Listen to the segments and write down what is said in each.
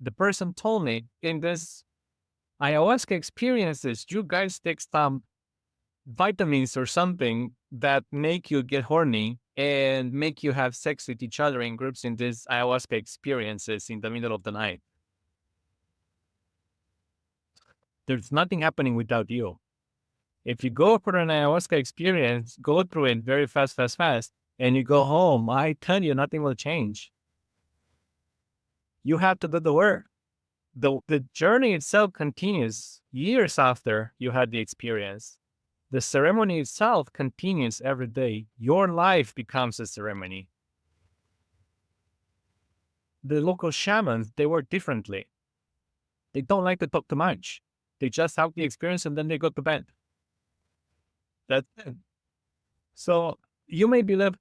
The person told me in this ayahuasca experiences, you guys take some vitamins or something that make you get horny and make you have sex with each other in groups in these ayahuasca experiences in the middle of the night. There's nothing happening without you. If you go for an ayahuasca experience, go through it very fast, fast, fast, and you go home, I tell you, nothing will change. You have to do the work. The journey itself continues years after you had the experience. The ceremony itself continues every day. Your life becomes a ceremony. The local shamans, they work differently. They don't like to talk too much. They just have the experience and then they go to bed. That's it. So you may be left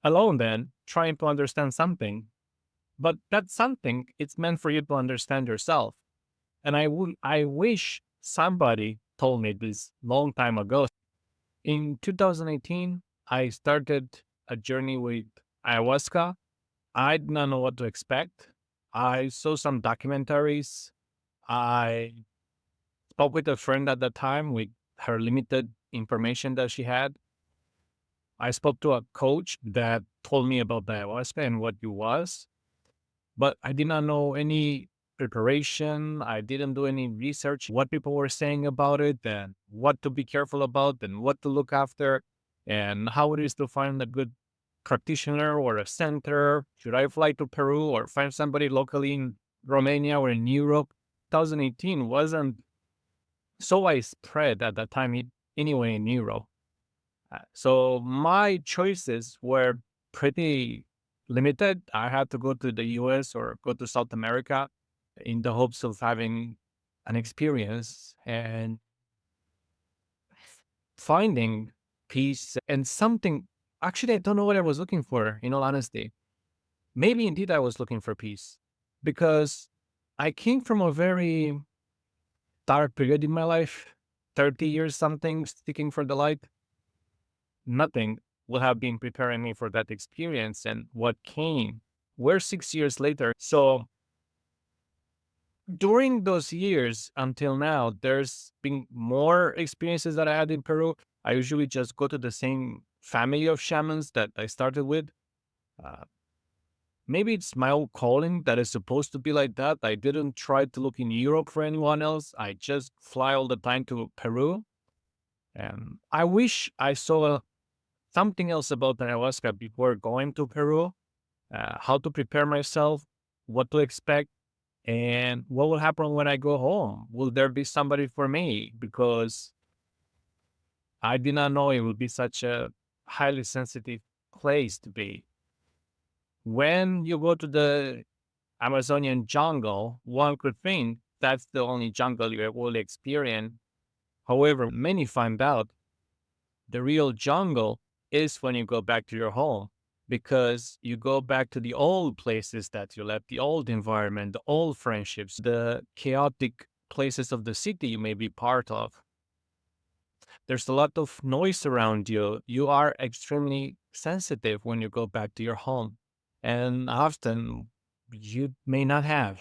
alone then, trying to understand something, but that something, it's meant for you to understand yourself. And I wish somebody told me this long time ago. In 2018, I started a journey with ayahuasca. I did not know what to expect. I saw some documentaries. I spoke with a friend at the time with her limited information that she had. I spoke to a coach that told me about the ayahuasca and what it was, but I did not know any preparation. I didn't do any research, what people were saying about it, and what to be careful about, and what to look after, and how it is to find a good practitioner or a center. Should I fly to Peru or find somebody locally in Romania or in Europe? 2018 wasn't so widespread at that time, anyway, in Europe. So my choices were pretty limited. I had to go to the US or go to South America in the hopes of having an experience and finding peace and something. Actually, I don't know what I was looking for, in all honesty. Maybe indeed I was looking for peace because I came from a very dark period in my life, 30 years something, sticking for the light. Nothing would have been preparing me for that experience. And what came, we're 6 years later. So during those years until now, there's been more experiences that I had in Peru. I usually just go to the same family of shamans that I started with. Uh, Maybe it's my own calling that is supposed to be like that. I didn't try to look in Europe for anyone else. I just fly all the time to Peru. And I wish I saw something else about ayahuasca before going to Peru, how to prepare myself, what to expect, and what will happen when I go home. Will there be somebody for me? Because I did not know it would be such a highly sensitive place to be. When you go to the Amazonian jungle, one could think that's the only jungle you will experience. However, many find out the real jungle is when you go back to your home because you go back to the old places that you left, the old environment, the old friendships, the chaotic places of the city you may be part of. There's a lot of noise around you. You are extremely sensitive when you go back to your home. And often you may not have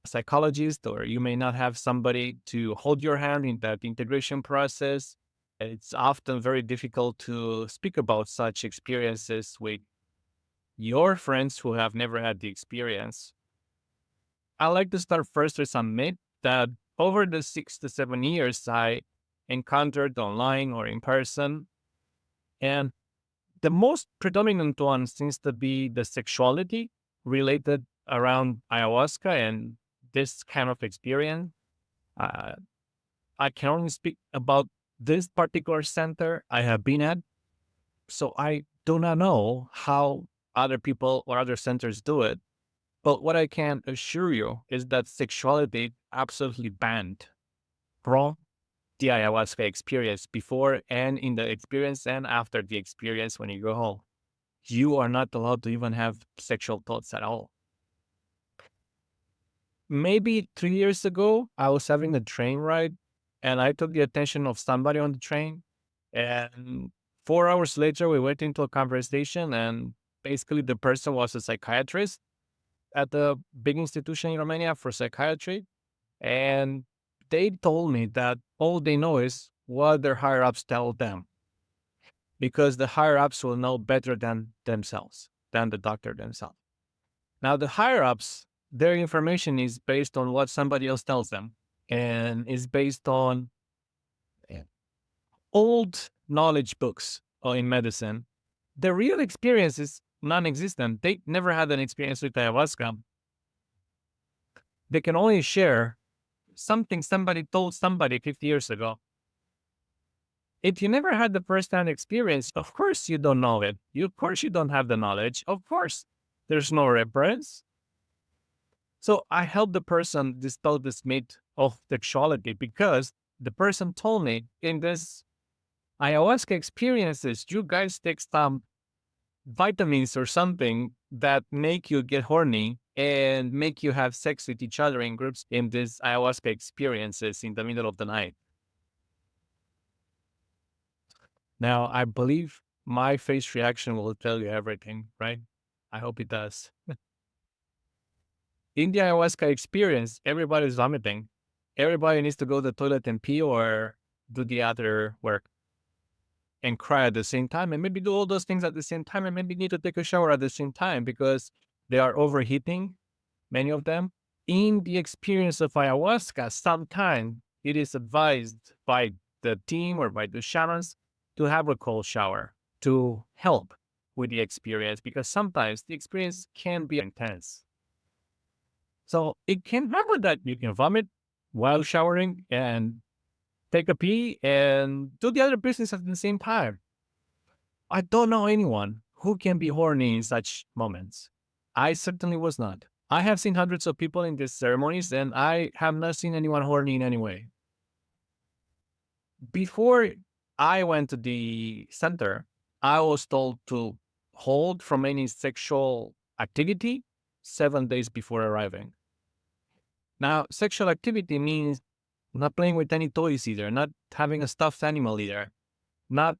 a psychologist or you may not have somebody to hold your hand in that integration process. It's often very difficult to speak about such experiences with your friends who have never had the experience. I like to start first with some myth that over the 6 to 7 years I encountered online or in person, and the most predominant one seems to be the sexuality related around ayahuasca and this kind of experience. Uh, I can only speak about this particular center I have been at. So I do not know how other people or other centers do it. But what I can assure you is that sexuality absolutely banned from the ayahuasca experience before and in the experience and after the experience when you go home. You are not allowed to even have sexual thoughts at all. Maybe 3 years ago, I was having a train ride and I took the attention of somebody on the train. And 4 hours later, we went into a conversation, and basically, the person was a psychiatrist. at the big institution in Romania for psychiatry, and they told me that all they know is what their higher ups tell them, because the higher ups will know better than themselves, than the doctor themselves. Now, the higher ups, their information is based on what somebody else tells them, and is based on old knowledge books in medicine. The real experience is non existent. They never had an experience with ayahuasca. They can only share something somebody told somebody 50 years ago. If you never had the first hand experience, of course you don't know it. Of course you don't have the knowledge. Of course there's no reference. So I helped the person dispel this myth of sexuality because the person told me in this ayahuasca experiences, you guys take some vitamins or something that make you get horny and make you have sex with each other in groups in these ayahuasca experiences in the middle of the night. Now, I believe my face reaction will tell you everything, right? I hope it does. In the ayahuasca experience, everybody's vomiting. Everybody needs to go to the toilet and pee or do the other work and cry at the same time, and maybe do all those things at the same time, and maybe need to take a shower at the same time because they are overheating, many of them. In the experience of ayahuasca, sometimes it is advised by the team or by the shamans to have a cold shower to help with the experience, because sometimes the experience can be intense. So it can happen that you can vomit while showering and take a pee and do the other business at the same time. I don't know anyone who can be horny in such moments. I certainly was not. I have seen hundreds of people in these ceremonies, and I have not seen anyone horny in any way. Before I went to the center, I was told to hold from any sexual activity 7 days before arriving. Now, sexual activity means not playing with any toys either, not having a stuffed animal either, not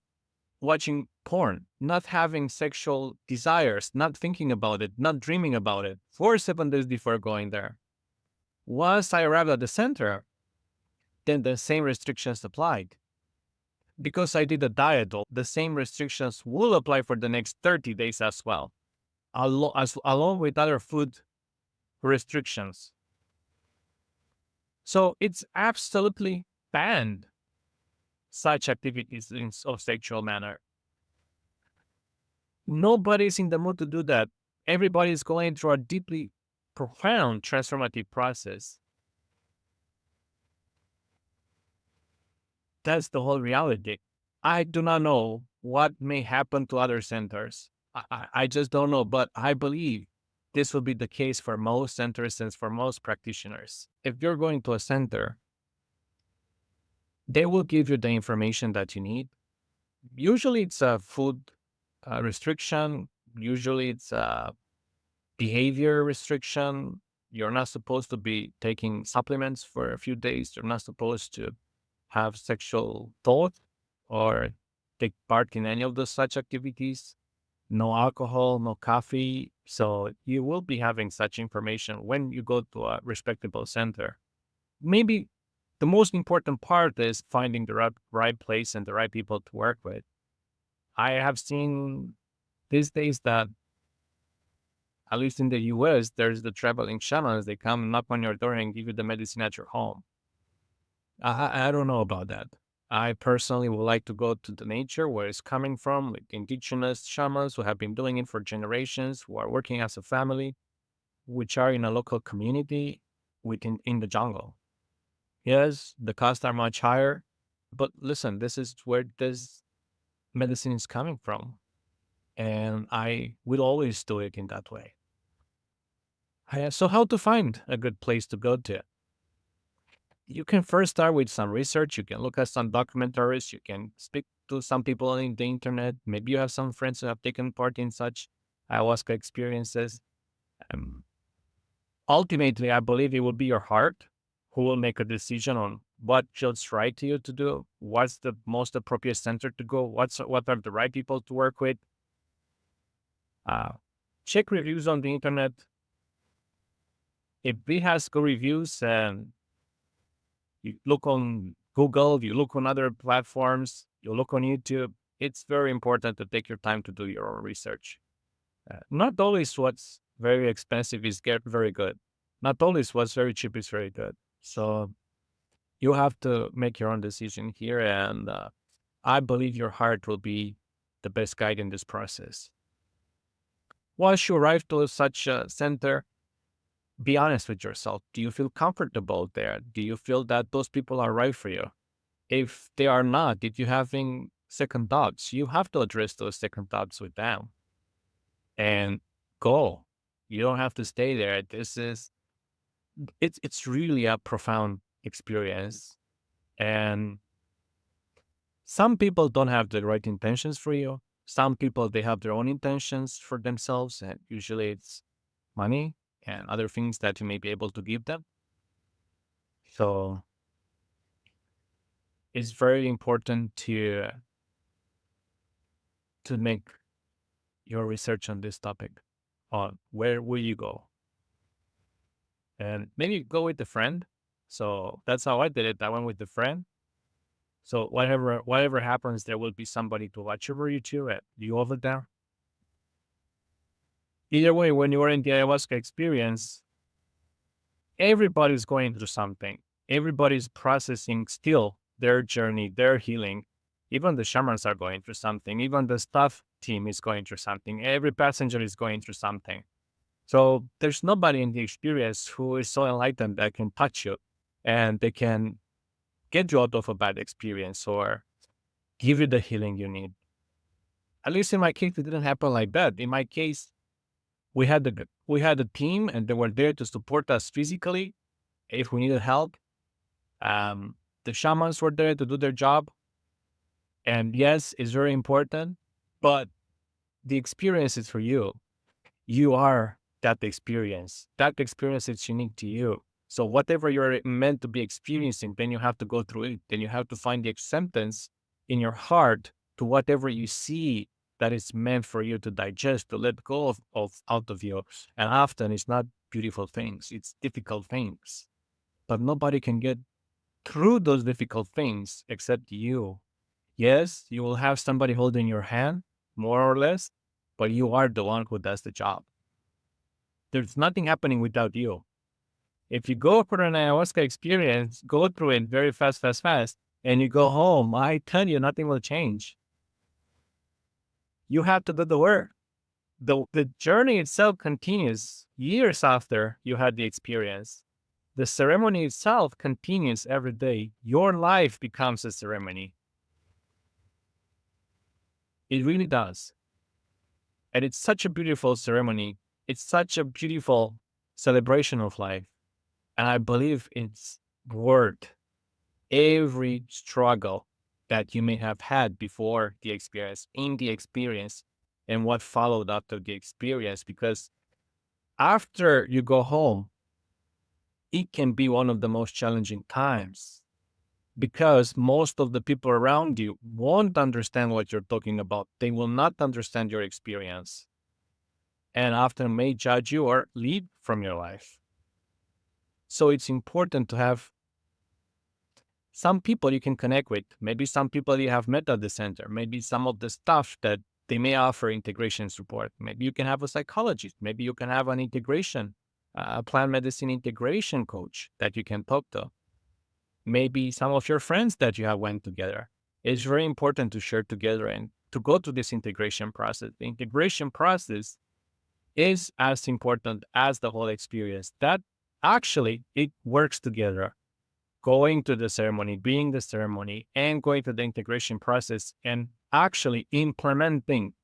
watching porn, not having sexual desires, not thinking about it, not dreaming about it for 7 days before going there. Once I arrived at the center, then the same restrictions applied. Because I did a diet, though, the same restrictions will apply for the next 30 days as well, along with other food restrictions. So it's absolutely banned, such activities of sexual manner. Nobody's in the mood to do that. Everybody's going through a deeply profound transformative process. That's the whole reality. I do not know what may happen to other centers. I just don't know, but I believe this will be the case for most centers and for most practitioners. If you're going to a center, they will give you the information that you need. Usually it's a food restriction. Usually it's a behavior restriction. You're not supposed to be taking supplements for a few days. You're not supposed to have sexual thought or take part in any of those such activities. No alcohol, no coffee. So you will be having such information when you go to a respectable center. Maybe the most important part is finding the right place and the right people to work with. I have seen these days that, at least in the US, there's the traveling shamans. They come knock on your door and give you the medicine at your home. I don't know about that. I personally would like to go to the nature where it's coming from, like indigenous shamans who have been doing it for generations, who are working as a family, which are in a local community within in the jungle. Yes, the costs are much higher, but listen, this is where this medicine is coming from, and I will always do it in that way. So, how to find a good place to go to? You can first start with some research. You can look at some documentaries. You can speak to some people on the internet. Maybe you have some friends who have taken part in such ayahuasca experiences. Um, Ultimately, I believe it will be your heart who will make a decision on what feels right to you to do, what's the most appropriate center to go, what are the right people to work with. Uh, Check reviews on the internet. if it has good reviews and you look on Google, you look on other platforms, you look on YouTube, it's very important to take your time to do your own research. Not always what's very expensive is get very good. Not always what's very cheap is very good. So you have to make your own decision here, and I believe your heart will be the best guide in this process. Once you arrive to such a center, be honest with yourself. Do you feel comfortable there? Do you feel that those people are right for you? If they are not, if you're having second thoughts, you have to address those second thoughts with them and go. You don't have to stay there. It's really a profound experience. And some people don't have the right intentions for you. Some people they have their own intentions for themselves, and usually it's money and other things that you may be able to give them. So it's very important to make your research on this topic. On where will you go? And maybe go with a friend. So that's how I did it. I went with a friend. So whatever happens, there will be somebody to watch over you too. At you over there. Either way, when you are in the ayahuasca experience, everybody's going through something. Everybody's processing still their journey, their healing. Even the shamans are going through something. Even the staff team is going through something. Every passenger is going through something. So there's nobody in the experience who is so enlightened that can touch you and they can get you out of a bad experience or give you the healing you need. At least in my case, it didn't happen like that. In my case, we had a team and they were there to support us physically if we needed help. The shamans were there to do their job. And yes, it's very important, but the experience is for you. You are that experience. That experience is unique to you. So whatever you're meant to be experiencing, then you have to go through it. Then you have to find the acceptance in your heart to whatever you see that is meant for you to digest, to let go of out of you. And often it's not beautiful things, it's difficult things. But nobody can get through those difficult things except you. Yes, you will have somebody holding your hand, more or less, but you are the one who does the job. There's nothing happening without you. If you go for an ayahuasca experience, go through it very fast, fast, fast, and you go home, I tell you, nothing will change. You have to do the work. The journey itself continues years after you had the experience. The ceremony itself continues every day. Your life becomes a ceremony. It really does. And it's such a beautiful ceremony. It's such a beautiful celebration of life. And I believe it's worth every struggle that you may have had before the experience, in the experience, and what followed after the experience. Because after you go home, it can be one of the most challenging times because most of the people around you won't understand what you're talking about. They will not understand your experience and often may judge you or leave from your life. So it's important to have some people you can connect with, maybe some people you have met at the center, maybe some of the stuff that they may offer integration support. Maybe you can have a psychologist, maybe you can have an integration, plant medicine integration coach that you can talk to. Maybe some of your friends that you have went together. It's very important to share together and to go through this integration process. The integration process is as important as the whole experience. That actually it works together. Going to the ceremony, being the ceremony, and going to the integration process and actually implementing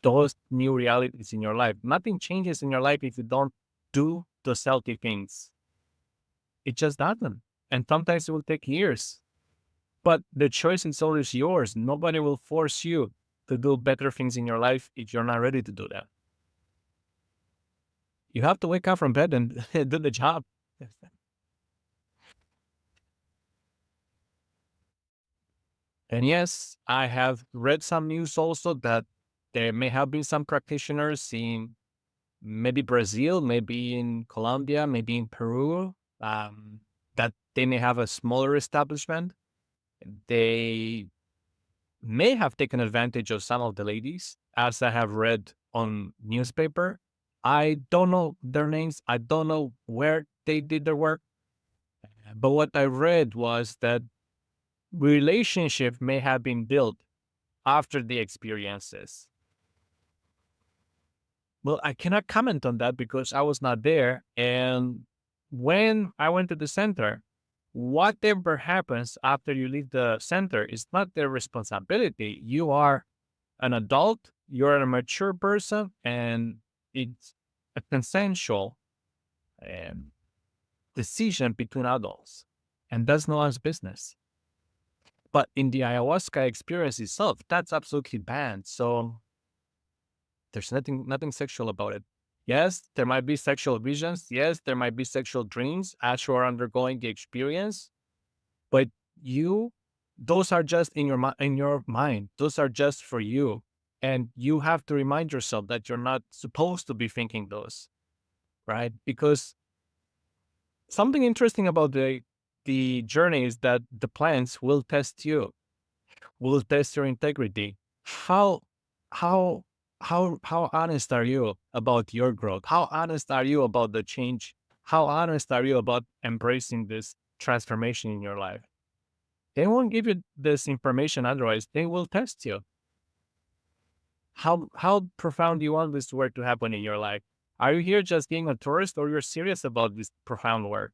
those new realities in your life. Nothing changes in your life if you don't do those healthy things. It just doesn't. And sometimes it will take years. But the choice is always yours. Nobody will force you to do better things in your life if you're not ready to do that. You have to wake up from bed and do the job. And yes, I have read some news also that there may have been some practitioners in maybe Brazil, maybe in Colombia, maybe in Peru, um, that they may have a smaller establishment. They may have taken advantage of some of the ladies, as I have read on newspaper. I don't know their names. I don't know where they did their work. But what I read was that relationship may have been built after the experiences. Well, I cannot comment on that because I was not there. And when I went to the center, whatever happens after you leave the center is not their responsibility. You are an adult, you're a mature person, and it's a consensual um, decision between adults. And that's no one's business. But in the ayahuasca experience itself, that's absolutely banned. So there's nothing sexual about it. Yes, there might be sexual visions. Yes, there might be sexual dreams as you are undergoing the experience. But you, those are just in your mind. Those are just for you, and you have to remind yourself that you're not supposed to be thinking those, right? Because something interesting about the journey is that the plants will test you, will test your integrity. How how how honest are you about your growth? How honest are you about the change? How honest are you about embracing this transformation in your life? They won't give you this information otherwise. They will test you. How profound do you want this work to happen in your life? Are you here just being a tourist, or you're serious about this profound work?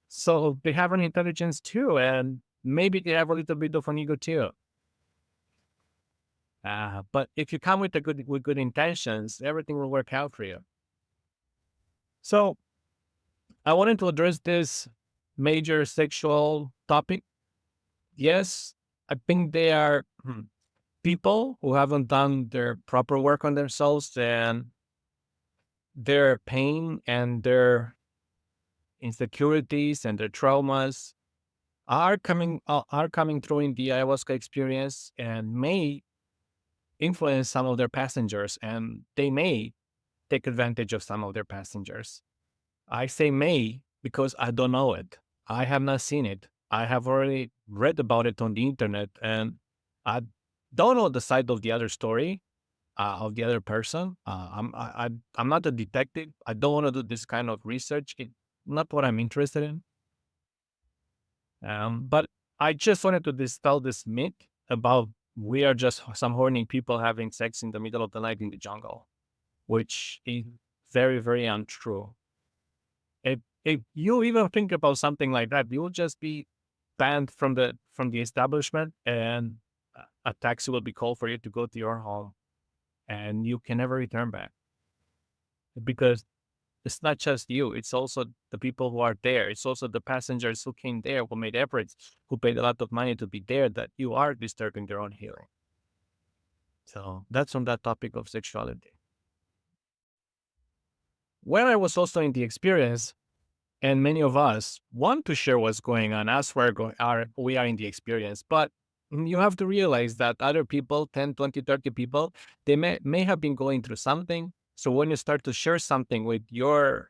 So they have an intelligence too, and maybe they have a little bit of an ego too. But if you come with good intentions, everything will work out for you. So I wanted to address this major sexual topic. Yes, I think they are people who haven't done their proper work on themselves, and their pain and their insecurities and their traumas are coming through in the ayahuasca experience, and may influence some of their passengers, and they may take advantage of some of their passengers. I say may because I don't know it. I have not seen it. I have already read about it on the internet, and I don't know the side of the other story, of the other person. I'm not a detective. I don't want to do this kind of research. It's not what I'm interested in. But I just wanted to dispel this myth about we are just some horny people having sex in the middle of the night in the jungle, which is very, very untrue. If you even think about something like that, you will just be banned from the establishment, and a taxi will be called for you to go to your home, and you can never return back, because it's not just you, it's also the people who are there. It's also the passengers who came there, who made efforts, who paid a lot of money to be there, that you are disturbing their own healing. So that's on that topic of sexuality. When I was also in the experience, and many of us want to share what's going on as we are in the experience, but you have to realize that other people, 10, 20, 30 people, they may have been going through something. So when you start to share something with your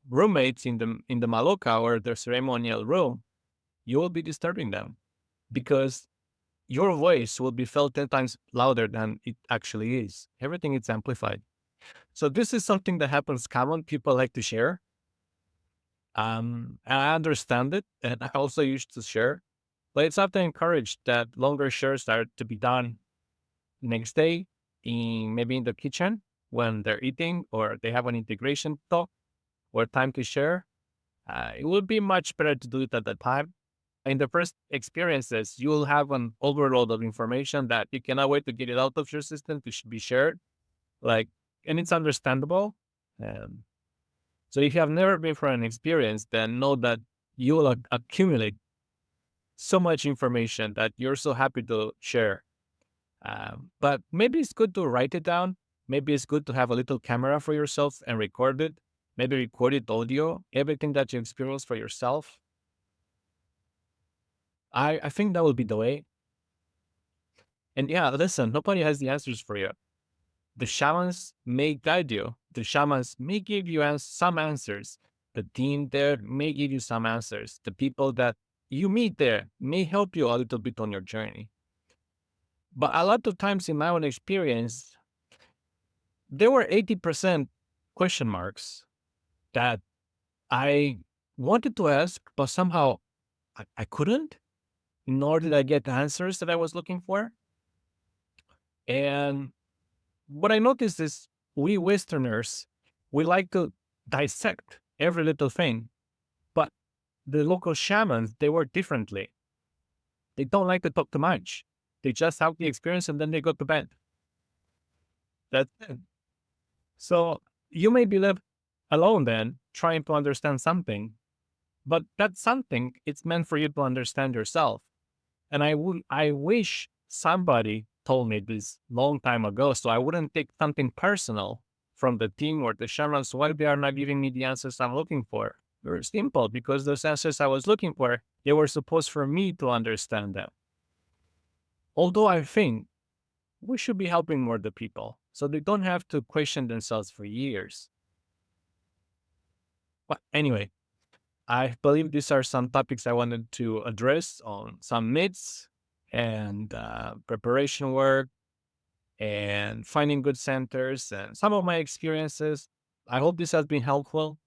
roommates in the maloca or the ceremonial room, you will be disturbing them, because your voice will be felt 10 times louder than it actually is. Everything is amplified. So this is something that happens common. People like to share. And I understand it, and I also used to share, but it's often encouraged that longer shares are to be done next day, in maybe in the kitchen when they're eating, or they have an integration talk or time to share. It would be much better to do it at that time. In the first experiences, you'll have an overload of information that you cannot wait to get it out of your system to be shared. Like, and it's understandable. Um, so if you have never been for an experience, then know that you will accumulate so much information that you're so happy to share. But maybe it's good to write it down. Maybe it's good to have a little camera for yourself and record it. Maybe record it audio, everything that you experience for yourself. I think that will be the way. And yeah, listen, nobody has the answers for you. The shamans may guide you. The shamans may give you some answers. The team there may give you some answers. The people that you meet there may help you a little bit on your journey. But a lot of times in my own experience, there were 80% question marks that I wanted to ask, but somehow I couldn't, nor did I get the answers that I was looking for. And what I noticed is we Westerners, we like to dissect every little thing, but the local shamans, they work differently. They don't like to talk too much. They just have the experience and then they go to bed. That's it. So you may be left alone then, trying to understand something, but that something, it's meant for you to understand yourself. And I wish somebody told me this long time ago, so I wouldn't take something personal from the team or the shamans why they are not giving me the answers I'm looking for. Very simple, because those answers I was looking for, they were supposed for me to understand them. Although I think we should be helping more the people so they don't have to question themselves for years. But anyway, I believe these are some topics I wanted to address on some myths and preparation work and finding good centers and some of my experiences. I hope this has been helpful.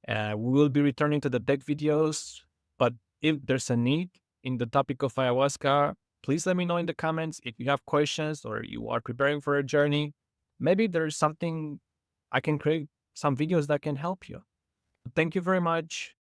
We will be returning to the deck videos, but if there's a need in the topic of ayahuasca, please let me know in the comments if you have questions or you are preparing for a journey. Maybe there's something I can create some videos that can help you. Thank you very much.